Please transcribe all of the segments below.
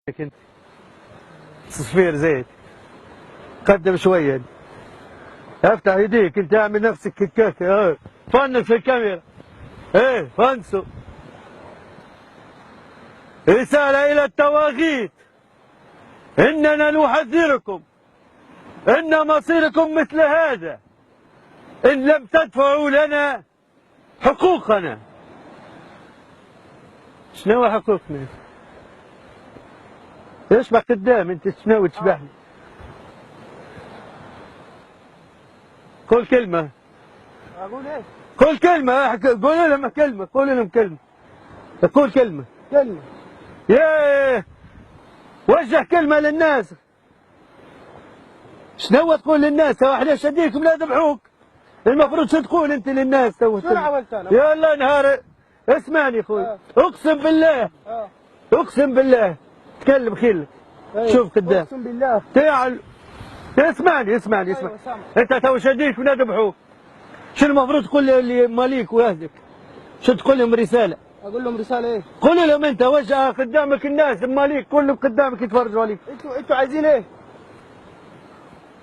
انت صفير زيت قدم شويه، افتح يديك انت، اعمل نفسك كيكه، فنس في الكاميرا، فنسوا. رساله الى الطواغيت، اننا نحذركم ان مصيركم مثل هذا ان لم تدفعوا لنا حقوقنا. شنو حقوقنا؟ اشبح قدام انت، شنو تشبحني؟ قول كلمة. أقول إيه؟ قول كلمة، قول لهم كلمة، قول لهم كلمة. قول كلمة. كلمة. يا وجه كلمة للناس. شنو تقول للناس؟ تو احنا شديكم لا ذبحوك. المفروض شو تقول انت للناس تو؟ شو عملت انا؟ يا الله نهار. اسمعني اخوي. اقسم بالله. اقسم بالله. تكلم خيلك. شوف قدام. اقسم بالله. تعال. اسمعني. أيوة انت تو شديك ولا ذبحوك. شو المفروض تقول لماليك واهلك؟ شو تقول لهم رسالة؟ اقول لهم رسالة ايه؟ قول لهم انت، وجه قدامك الناس، ماليك كلهم قدامك يتفرجوا عليك. انتوا عايزين ايه؟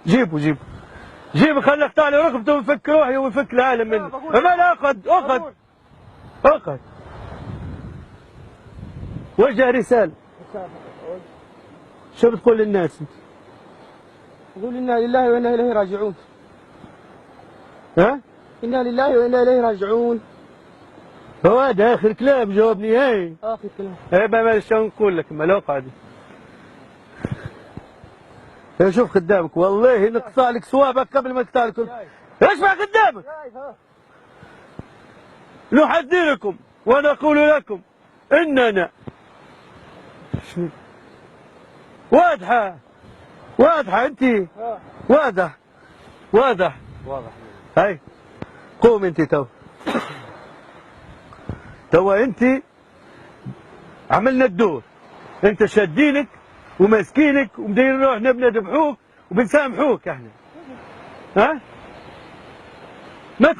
جيبوا خلي اقطع لي ركبته ويفك روحي ويفك العالم مني. لا اقعد. وجه رسالة. شو بتقول للناس انت؟ اقول انا لله وانا اليه راجعون. ها؟ انا لله وانا اليه راجعون. هو هذا اخر كلام، جاوبني. اخر كلام. ما شو نقول لك، ما لو قاعد. شوف قدامك، والله نقطع لك صوابك قبل ما اقطع لك. اسمع قدامك. نحذركم ونقول لكم اننا واضحة انت. واضح. هاي قوم انت تو انت عملنا الدور، انت شادينك وماسكينك ومديرين روحنا بنذبحوك وبنسامحوك احنا. ها؟ ما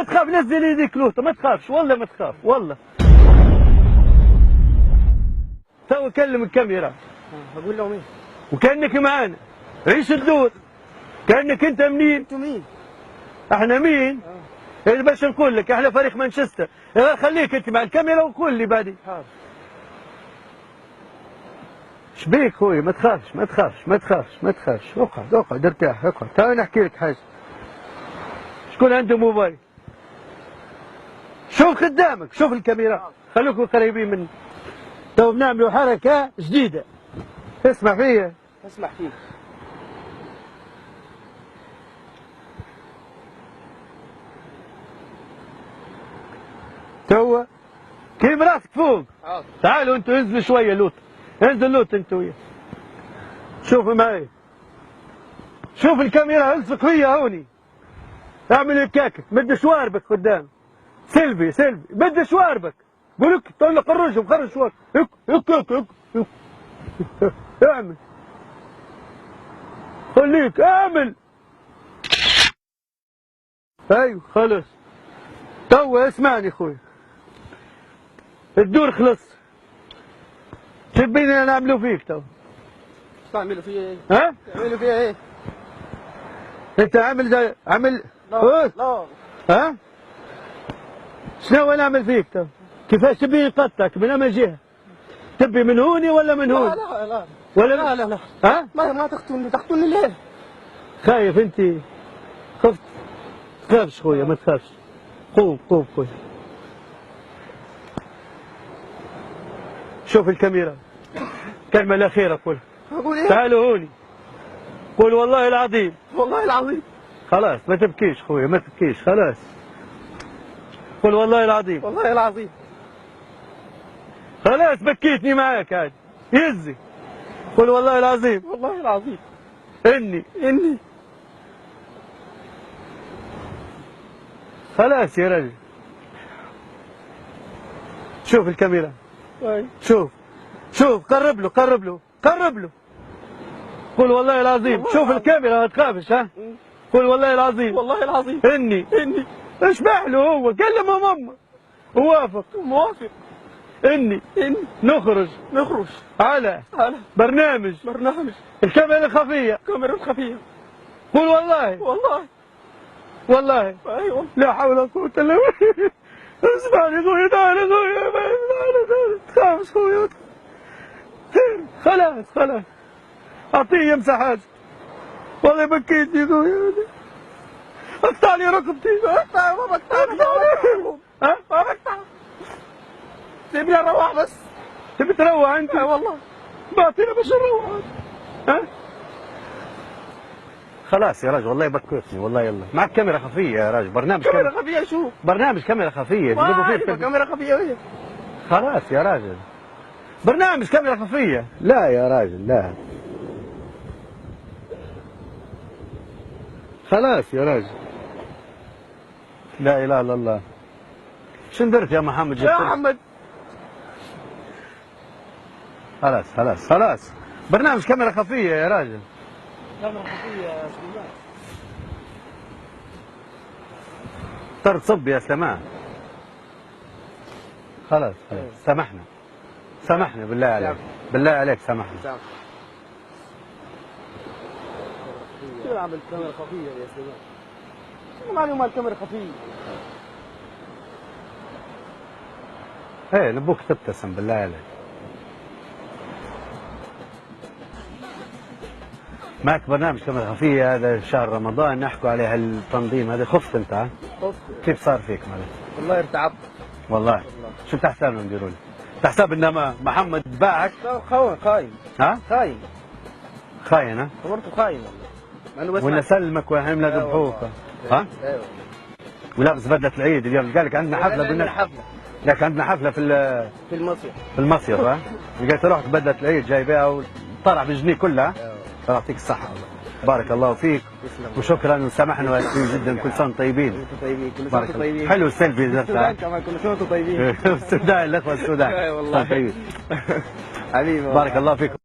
تخاف، نزل ايديك لوطه، ما تخافش والله، ما تخاف والله. تو كلم الكاميرا. اقول لهم ايه؟ وكانك معانا، عيش الدور كانك انت منين؟ انتوا مين؟ احنا مين؟ باش نقول لك احنا فريق مانشستر. خليك انت مع الكاميرا وقول لي بعدين. حاضر. شبيك خويا؟ ما تخافش. اقعد ارتاح. تعال نحكي لك حاجه. شكون عنده موبايل؟ شوف قدامك، شوف الكاميرا، خلوكم قريبين مني. تو بنعملوا حركه جديده، اسمع فيا. اسمع فيك. تو كيم راسك فوق. تعالوا انتوا انزلوا شويه لوط. انزل لوط انتوا وياه. شوفوا معي. شوف الكاميرا، الصق فيا هوني. اعمل هكاك، مد شواربك قدام. سلبي مد شواربك. قول لك طلع خرج شواربك. هك. اعمل. خليك اعمل. ايوه خلص. تو اسمعني اخوي. الدور خلص. تبيني نعملوا فيك تو؟ تعملوا فيها ايه؟ ها؟ تعملوا فيها ايه؟ انت عامل لا. ها؟ شنو نعمل فيك تو؟ كيفاش تبي نقطعك من اي جهه؟ تبي من هوني ولا من هون؟ لا ولا لا. ها؟ ما تقتلني ليه؟ خايف انت؟ خفت؟ تخافش خويا، ما تخافش. قوم خويا. شوف الكاميرا. كلمة الأخيرة قول. أقول إيه؟ تعالوا هوني. قول والله العظيم. والله العظيم. خلاص ما تبكيش خويا، ما تبكيش خلاص. قول والله العظيم. والله العظيم. خلاص بكيتني معاك عاد. يزي. قول والله العظيم. والله العظيم. إني. خلاص يا رجل. شوف الكاميرا. شوف قرب له. قول والله العظيم. شوف الكاميرا ما تخافش. ها؟ قول والله العظيم. والله العظيم. إني. اشبح له هو، كلمه ماما. موافق. إني نخرج على على برنامج الكاميرا الخفية. كاميرا خفية. قول والله. والله ايوه. لا حول ولا قوة إلا بالله. اسمعني خويا، تعال خويا، تخافش خويا. خلاص أعطيه يمسح حاجة. والله بكيت يا خويا. اقطع لي ركبتي. ما بقطع. ها؟ ما بقطع. سيبني اروح بس. تبي تروح انت؟ والله. بعطينا باش نروح. ها؟ خلاص يا راجل والله بكيتني والله. يلا معك كاميرا خفية يا راجل. برنامج كاميرا خفية. شو؟ برنامج كاميرا خفية. تجيبوا فيه كاميرا خفية وهي. خلاص يا راجل، برنامج كاميرا خفية. لا يا راجل لا. خلاص يا راجل. لا اله الا الله. شو درت يا محمد؟ يا محمد خلاص برنامج كاميرا خفية يا راجل. كاميرا خفية يا سليمان. تصب يا سلمان. خلاص سامحنا بالله عليك. بالله عليك سامحنا. شو عملت كاميرا خفية يا سليمان؟ شو معنى مال كاميرا خفية؟ ايه نبوك تبتسم بالله عليك. معك برنامج كاميرا خفية. هذا شهر رمضان نحكوا عليه التنظيم هذا. خفت انت؟ ها؟ خفت. كيف صار فيك مالك؟ والله ارتعبت. والله شو بتحسب نديروا لي؟ بتحسب ان محمد باعك؟ خاين. ها؟ خاين ها؟ صورته خاين والله. ولا سلمك وهمنا ذبحوك. ها؟ ايوه. ولابس بدلة العيد اليوم. قال لك عندنا حفلة لك عندنا حفلة في المصيف. ها؟ لقيت رحت بدلة العيد جايبها وطلع بجنيه كلها. يعطيك الصحة والله. بارك الله فيك وشكرا وسامحنا واسفين جدا. كل سنة طيبين. كل سنة طيبين. حلو السيلفي السودان كمان كل سنة طيبين. السودان الاخوة السودان. والله طيبين. حبيبي بارك الله فيكم.